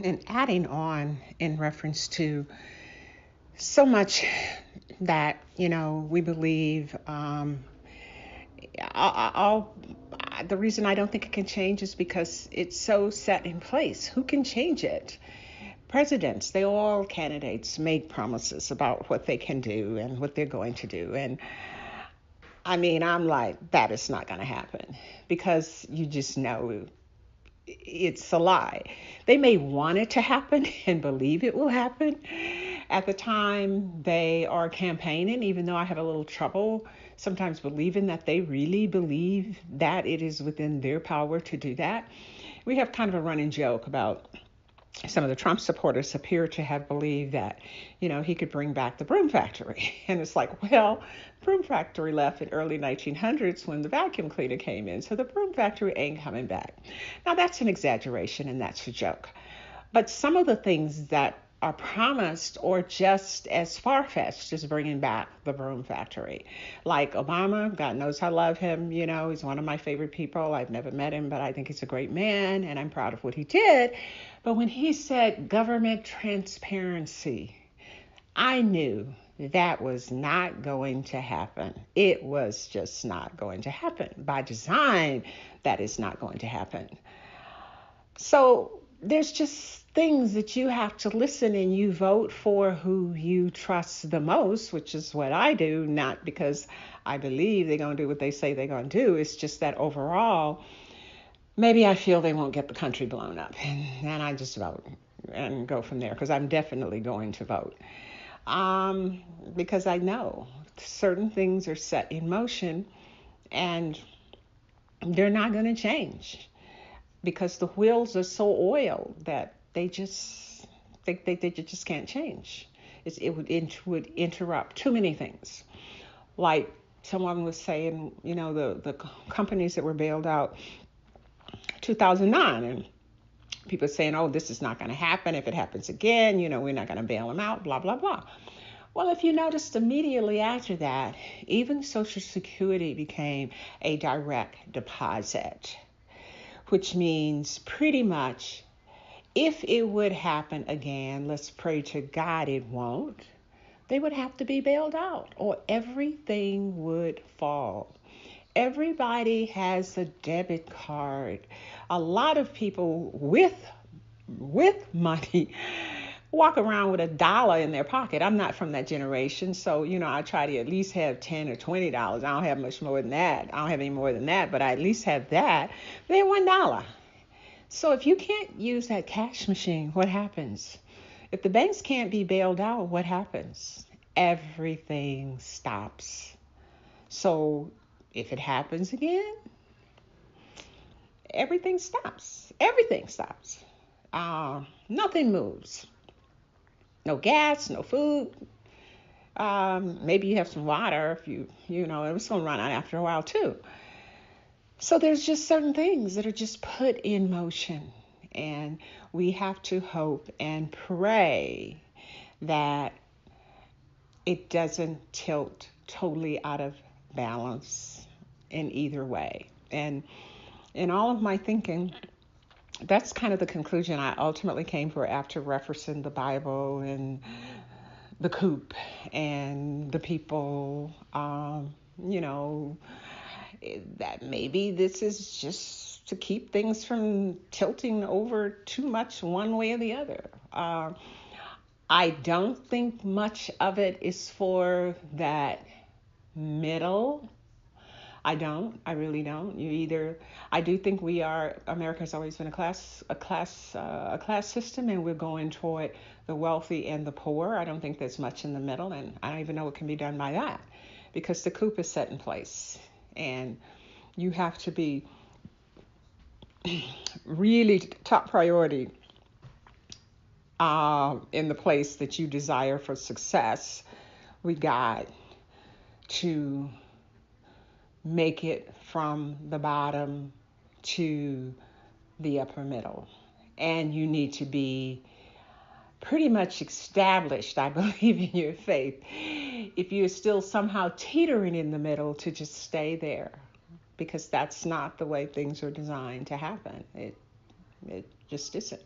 And adding on in reference to so much that, we believe, all the reason I don't think it can change is because it's so set in place. Who can change it? Presidents, all candidates make promises about what they can do and what they're going to do. And I mean, I'm like, that is not going to happen because you just know it's a lie. They may want it to happen and believe it will happen at the time they are campaigning, even though I have a little trouble sometimes believing that they really believe that it is within their power to do that. We have kind of a running joke about some of the Trump supporters appear to have believed that, he could bring back the broom factory. And it's like, well, the broom factory left in early 1900s when the vacuum cleaner came in. So the broom factory ain't coming back. Now, that's an exaggeration and that's a joke. But some of the things that are promised or just as far-fetched as bringing back the broom factory. Like Obama, God knows I love him. He's one of my favorite people. I've never met him, but I think he's a great man and I'm proud of what he did. But when he said government transparency, I knew that was not going to happen. It was just not going to happen. By design, that is not going to happen. So there's just things that you have to listen and you vote for who you trust the most, which is what I do, not because I believe they're going to do what they say they're going to do. It's just that overall, maybe I feel they won't get the country blown up. And I just vote and go from there because I'm definitely going to vote. Because I know certain things are set in motion and they're not going to change because the wheels are so oiled that they just can't change. It would interrupt too many things. Like someone was saying, the companies that were bailed out 2009, and people saying, oh, this is not going to happen. If it happens again, we're not going to bail them out, blah, blah, blah. Well, if you noticed immediately after that, even Social Security became a direct deposit, which means pretty much if it would happen again, let's pray to God it won't, they would have to be bailed out or everything would fall. Everybody has a debit card. A lot of people with money walk around with $1 in their pocket. I'm not from that generation, so I try to at least have $10 or $20. I don't have much more than that. I don't have any more than that, but I at least have that. Then $1. So if you can't use that cash machine, what happens? If the banks can't be bailed out, what happens? Everything stops. So if it happens again, everything stops. Everything stops. Nothing moves. No gas, no food. Maybe you have some water if it's going to run out after a while too. So there's just certain things that are just put in motion, and we have to hope and pray that it doesn't tilt totally out of balance in either way. And in all of my thinking, that's kind of the conclusion I ultimately came for after referencing the Bible and the coup and the people, that maybe this is just to keep things from tilting over too much one way or the other. I don't think much of it is for that middle. I really don't. I do think America's always been a class system, and we're going toward the wealthy and the poor. I don't think there's much in the middle, and I don't even know what can be done by that because the coup is set in place. And you have to be really top priority in the place that you desire for success. We got to make it from the bottom to the upper middle. And you need to be pretty much established, I believe, in your faith. If you're still somehow teetering in the middle, to just stay there, because that's not the way things are designed to happen. It just isn't.